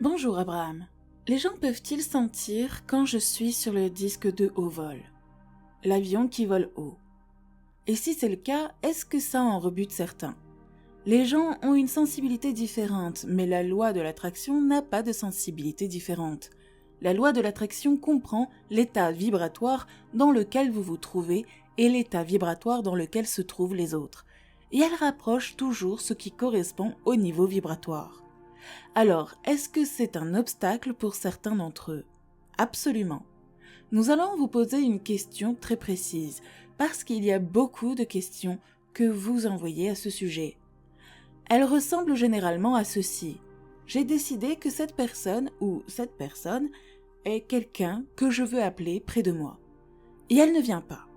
Bonjour Abraham. Les gens peuvent-ils sentir quand je suis sur le disque de haut vol? L'avion qui vole haut. Et si c'est le cas, est-ce que ça en rebute certains? Les gens ont une sensibilité différente, mais la loi de l'attraction n'a pas de sensibilité différente. La loi de l'attraction comprend l'état vibratoire dans lequel vous vous trouvez et l'état vibratoire dans lequel se trouvent les autres. Et elle rapproche toujours ce qui correspond au niveau vibratoire. Alors, est-ce que c'est un obstacle pour certains d'entre eux? Absolument. Nous allons vous poser une question très précise, parce qu'il y a beaucoup de questions que vous envoyez à ce sujet. Elle ressemble généralement à ceci. J'ai décidé que cette personne ou cette personne est quelqu'un que je veux appeler près de moi. Et elle ne vient pas.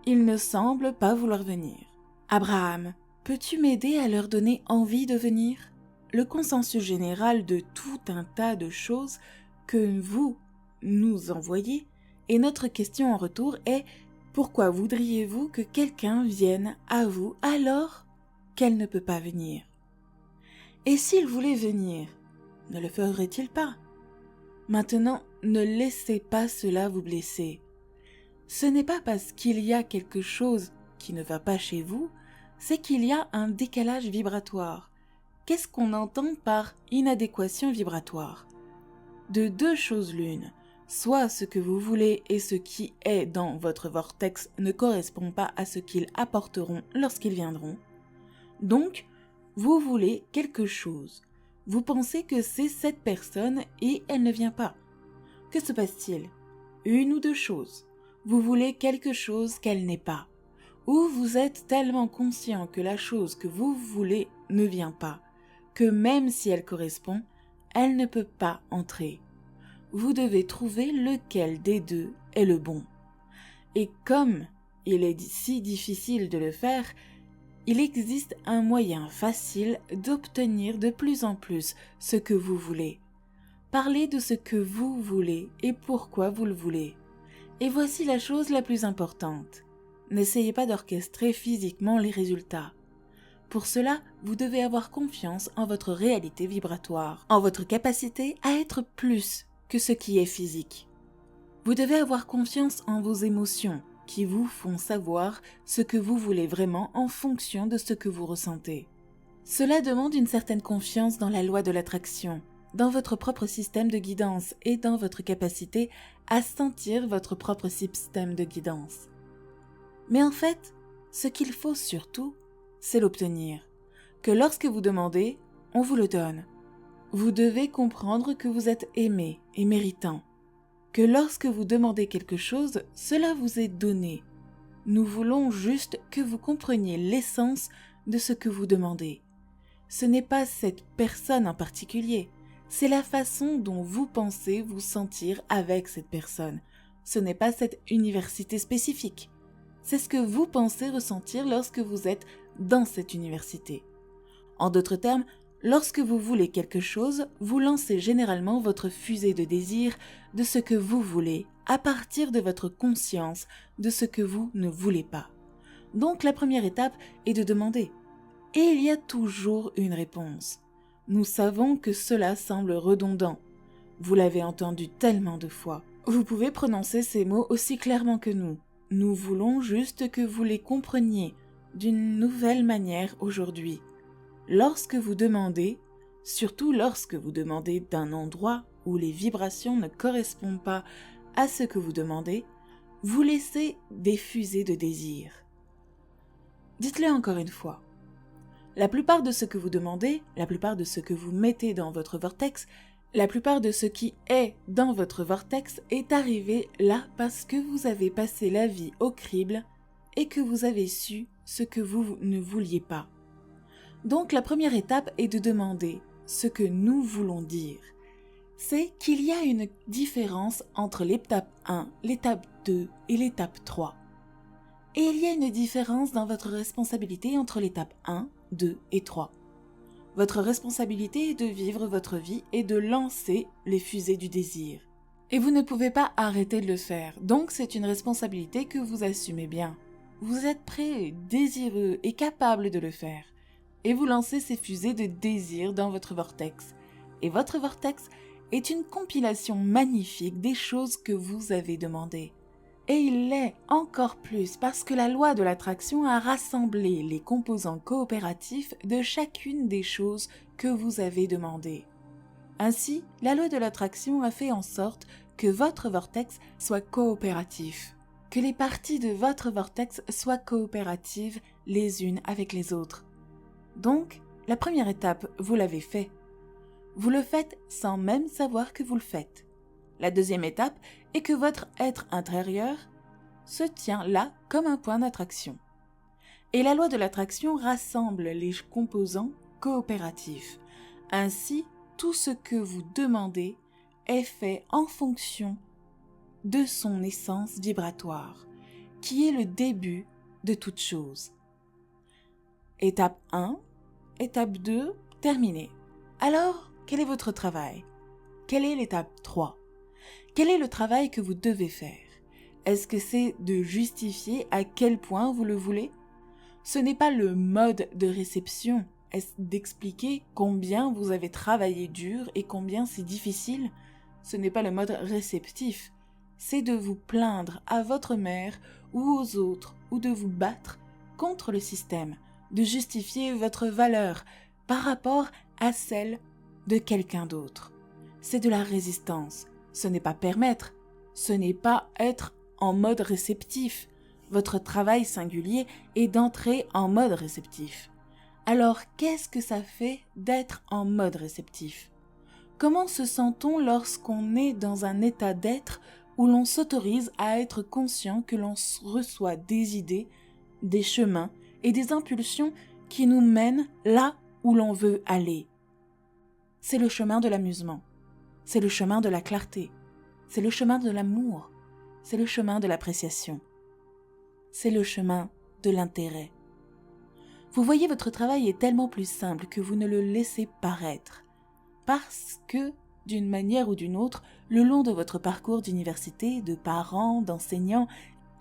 Il ne semble pas vouloir venir. Abraham, peux-tu m'aider à leur donner envie de venir? Le consensus général de tout un tas de choses que vous nous envoyez et notre question en retour est « Pourquoi voudriez-vous que quelqu'un vienne à vous alors qu'elle ne peut pas venir ?» Et s'il voulait venir, ne le ferait-il pas? Maintenant, ne laissez pas cela vous blesser. Ce n'est pas parce qu'il y a quelque chose qui ne va pas chez vous, c'est qu'il y a un décalage vibratoire. Qu'est-ce qu'on entend par inadéquation vibratoire? De deux choses l'une, soit ce que vous voulez et ce qui est dans votre vortex ne correspond pas à ce qu'ils apporteront lorsqu'ils viendront. Donc, vous voulez quelque chose. Vous pensez que c'est cette personne et elle ne vient pas. Que se passe-t-il? Une ou deux choses. Vous voulez quelque chose qu'elle n'est pas. Ou vous êtes tellement conscient que la chose que vous voulez ne vient pas, que même si elle correspond, elle ne peut pas entrer. Vous devez trouver lequel des deux est le bon. Et comme il est si difficile de le faire, il existe un moyen facile d'obtenir de plus en plus ce que vous voulez. Parlez de ce que vous voulez et pourquoi vous le voulez. Et voici la chose la plus importante. N'essayez pas d'orchestrer physiquement les résultats. Pour cela, vous devez avoir confiance en votre réalité vibratoire, en votre capacité à être plus que ce qui est physique. Vous devez avoir confiance en vos émotions, qui vous font savoir ce que vous voulez vraiment en fonction de ce que vous ressentez. Cela demande une certaine confiance dans la loi de l'attraction, dans votre propre système de guidance et dans votre capacité à sentir votre propre système de guidance. Mais en fait, ce qu'il faut surtout, c'est l'obtenir. Que lorsque vous demandez, on vous le donne. Vous devez comprendre que vous êtes aimé et méritant. Que lorsque vous demandez quelque chose, cela vous est donné. Nous voulons juste que vous compreniez l'essence de ce que vous demandez. Ce n'est pas cette personne en particulier, c'est la façon dont vous pensez vous sentir avec cette personne. Ce n'est pas cette université spécifique. C'est ce que vous pensez ressentir lorsque vous êtes dans cette université. En d'autres termes, lorsque vous voulez quelque chose, vous lancez généralement votre fusée de désir de ce que vous voulez à partir de votre conscience de ce que vous ne voulez pas. Donc la première étape est de demander. Et il y a toujours une réponse. Nous savons que cela semble redondant. Vous l'avez entendu tellement de fois. Vous pouvez prononcer ces mots aussi clairement que nous. Nous voulons juste que vous les compreniez d'une nouvelle manière aujourd'hui. Lorsque vous demandez, surtout lorsque vous demandez d'un endroit où les vibrations ne correspondent pas à ce que vous demandez, vous laissez des fusées de désir. Dites-le encore une fois. La plupart de ce que vous demandez, la plupart de ce que vous mettez dans votre vortex, la plupart de ce qui est dans votre vortex est arrivé là parce que vous avez passé la vie au crible et que vous avez su ce que vous ne vouliez pas. Donc la première étape est de demander ce que nous voulons dire. C'est qu'il y a une différence entre l'étape 1, l'étape 2 et l'étape 3. Et il y a une différence dans votre responsabilité entre l'étape 1, 2 et 3. Votre responsabilité est de vivre votre vie et de lancer les fusées du désir. Et vous ne pouvez pas arrêter de le faire, donc c'est une responsabilité que vous assumez bien. Vous êtes prêt, désireux et capable de le faire. Et vous lancez ces fusées de désir dans votre vortex. Et votre vortex est une compilation magnifique des choses que vous avez demandées. Et il l'est encore plus parce que la loi de l'attraction a rassemblé les composants coopératifs de chacune des choses que vous avez demandées. Ainsi, la loi de l'attraction a fait en sorte que votre vortex soit coopératif, que les parties de votre vortex soient coopératives les unes avec les autres. Donc, la première étape, vous l'avez fait. Vous le faites sans même savoir que vous le faites. La deuxième étape est que votre être intérieur se tient là comme un point d'attraction. Et la loi de l'attraction rassemble les composants coopératifs. Ainsi, tout ce que vous demandez est fait en fonction de son essence vibratoire, qui est le début de toute chose. Étape 1, étape 2, terminée. Alors, quel est votre travail? Quelle est l'étape 3? Quel est le travail que vous devez faire? Est-ce que c'est de justifier à quel point vous le voulez? Ce n'est pas le mode de réception. Est-ce d'expliquer combien vous avez travaillé dur et combien c'est difficile? Ce n'est pas le mode réceptif. C'est de vous plaindre à votre mère ou aux autres ou de vous battre contre le système, de justifier votre valeur par rapport à celle de quelqu'un d'autre. C'est de la résistance. Ce n'est pas permettre. Ce n'est pas être en mode réceptif. Votre travail singulier est d'entrer en mode réceptif. Alors, qu'est-ce que ça fait d'être en mode réceptif? Comment se sent-on lorsqu'on est dans un état d'être où l'on s'autorise à être conscient que l'on reçoit des idées, des chemins et des impulsions qui nous mènent là où l'on veut aller? C'est le chemin de l'amusement, c'est le chemin de la clarté, c'est le chemin de l'amour, c'est le chemin de l'appréciation, c'est le chemin de l'intérêt. Vous voyez, votre travail est tellement plus simple que vous ne le laissez paraître. Parce que, d'une manière ou d'une autre, le long de votre parcours d'université, de parents, d'enseignants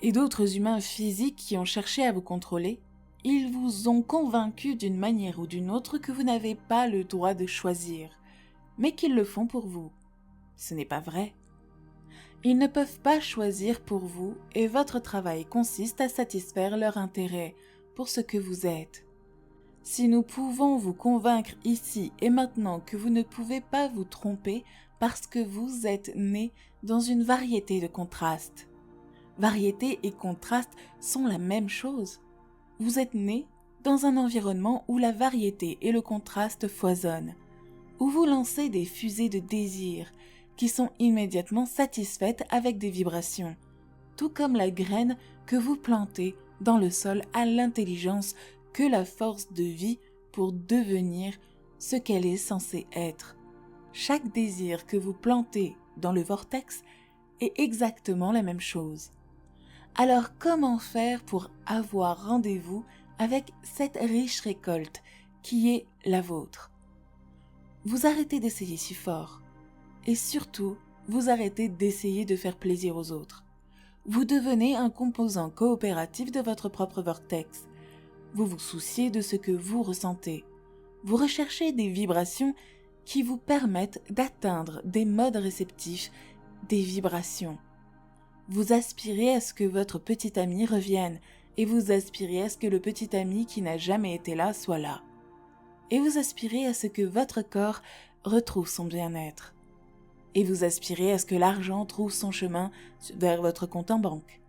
et d'autres humains physiques qui ont cherché à vous contrôler, ils vous ont convaincu d'une manière ou d'une autre que vous n'avez pas le droit de choisir, mais qu'ils le font pour vous. Ce n'est pas vrai. Ils ne peuvent pas choisir pour vous et votre travail consiste à satisfaire leur intérêt pour ce que vous êtes. Si nous pouvons vous convaincre ici et maintenant que vous ne pouvez pas vous tromper parce que vous êtes né dans une variété de contrastes. Variété et contraste sont la même chose. Vous êtes né dans un environnement où la variété et le contraste foisonnent, où vous lancez des fusées de désir qui sont immédiatement satisfaites avec des vibrations, tout comme la graine que vous plantez dans le sol a l'intelligence que la force de vie pour devenir ce qu'elle est censée être. Chaque désir que vous plantez dans le vortex est exactement la même chose. Alors comment faire pour avoir rendez-vous avec cette riche récolte qui est la vôtre? Vous arrêtez d'essayer si fort et surtout vous arrêtez d'essayer de faire plaisir aux autres. Vous devenez un composant coopératif de votre propre vortex. Vous vous souciez de ce que vous ressentez. Vous recherchez des vibrations qui vous permettent d'atteindre des modes réceptifs, des vibrations. Vous aspirez à ce que votre petit ami revienne et vous aspirez à ce que le petit ami qui n'a jamais été là soit là. Et vous aspirez à ce que votre corps retrouve son bien-être. Et vous aspirez à ce que l'argent trouve son chemin vers votre compte en banque.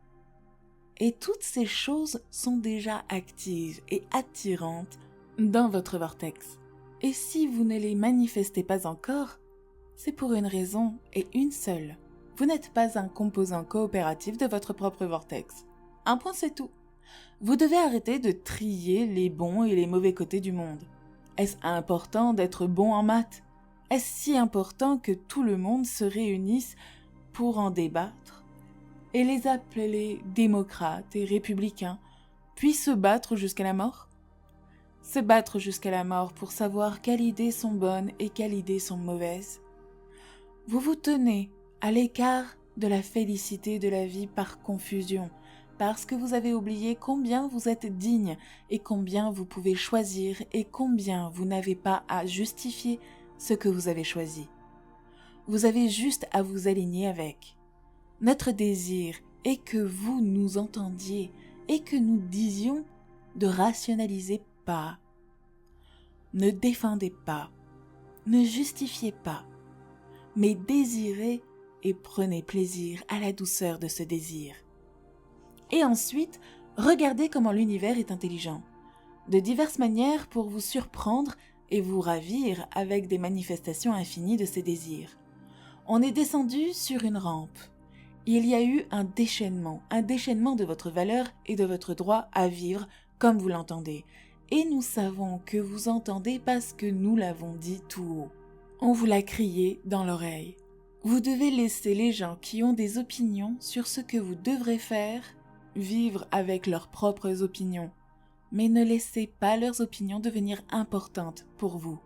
Et toutes ces choses sont déjà actives et attirantes dans votre vortex. Et si vous ne les manifestez pas encore, c'est pour une raison et une seule. Vous n'êtes pas un composant coopératif de votre propre vortex. Un point, c'est tout. Vous devez arrêter de trier les bons et les mauvais côtés du monde. Est-ce important d'être bon en maths? Est-ce si important que tout le monde se réunisse pour en débattre et les appeler démocrates et républicains, puis se battre jusqu'à la mort? Se battre jusqu'à la mort pour savoir quelles idées sont bonnes et quelles idées sont mauvaises. Vous vous tenez à l'écart de la félicité de la vie par confusion, parce que vous avez oublié combien vous êtes digne et combien vous pouvez choisir et combien vous n'avez pas à justifier ce que vous avez choisi. Vous avez juste à vous aligner avec. Notre désir est que vous nous entendiez et que nous disions de rationaliser pas. Ne défendez pas, ne justifiez pas, mais désirez et prenez plaisir à la douceur de ce désir. Et ensuite, regardez comment l'univers est intelligent, de diverses manières pour vous surprendre et vous ravir avec des manifestations infinies de ces désirs. On est descendu sur une rampe. Il y a eu un déchaînement de votre valeur et de votre droit à vivre comme vous l'entendez. Et nous savons que vous entendez parce que nous l'avons dit tout haut. On vous l'a crié dans l'oreille. Vous devez laisser les gens qui ont des opinions sur ce que vous devrez faire vivre avec leurs propres opinions. Mais ne laissez pas leurs opinions devenir importantes pour vous.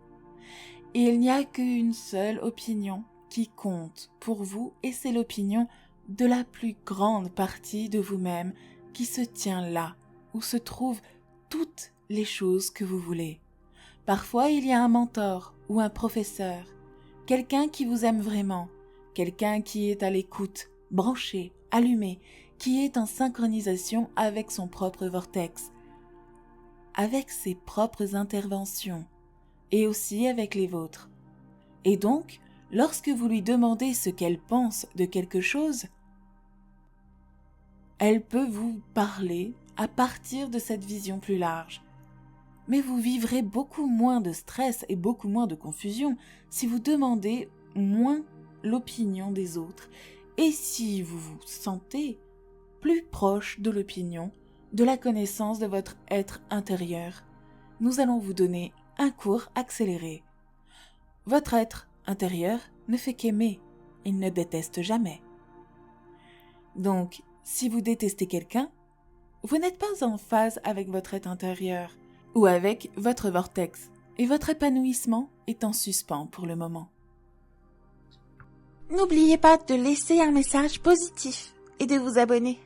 Il n'y a qu'une seule opinion qui compte pour vous et c'est l'opinion de la plus grande partie de vous-même qui se tient là où se trouvent toutes les choses que vous voulez. Parfois, il y a un mentor ou un professeur, quelqu'un qui vous aime vraiment, quelqu'un qui est à l'écoute, branché, allumé, qui est en synchronisation avec son propre vortex, avec ses propres interventions et aussi avec les vôtres. Et donc, lorsque vous lui demandez ce qu'elle pense de quelque chose, elle peut vous parler à partir de cette vision plus large. Mais vous vivrez beaucoup moins de stress et beaucoup moins de confusion si vous demandez moins l'opinion des autres et si vous vous sentez plus proche de l'opinion, de la connaissance de votre être intérieur. Nous allons vous donner un cours accéléré. Votre être intérieur ne fait qu'aimer, il ne déteste jamais. Donc, si vous détestez quelqu'un, vous n'êtes pas en phase avec votre être intérieur ou avec votre vortex et votre épanouissement est en suspens pour le moment. N'oubliez pas de laisser un message positif et de vous abonner.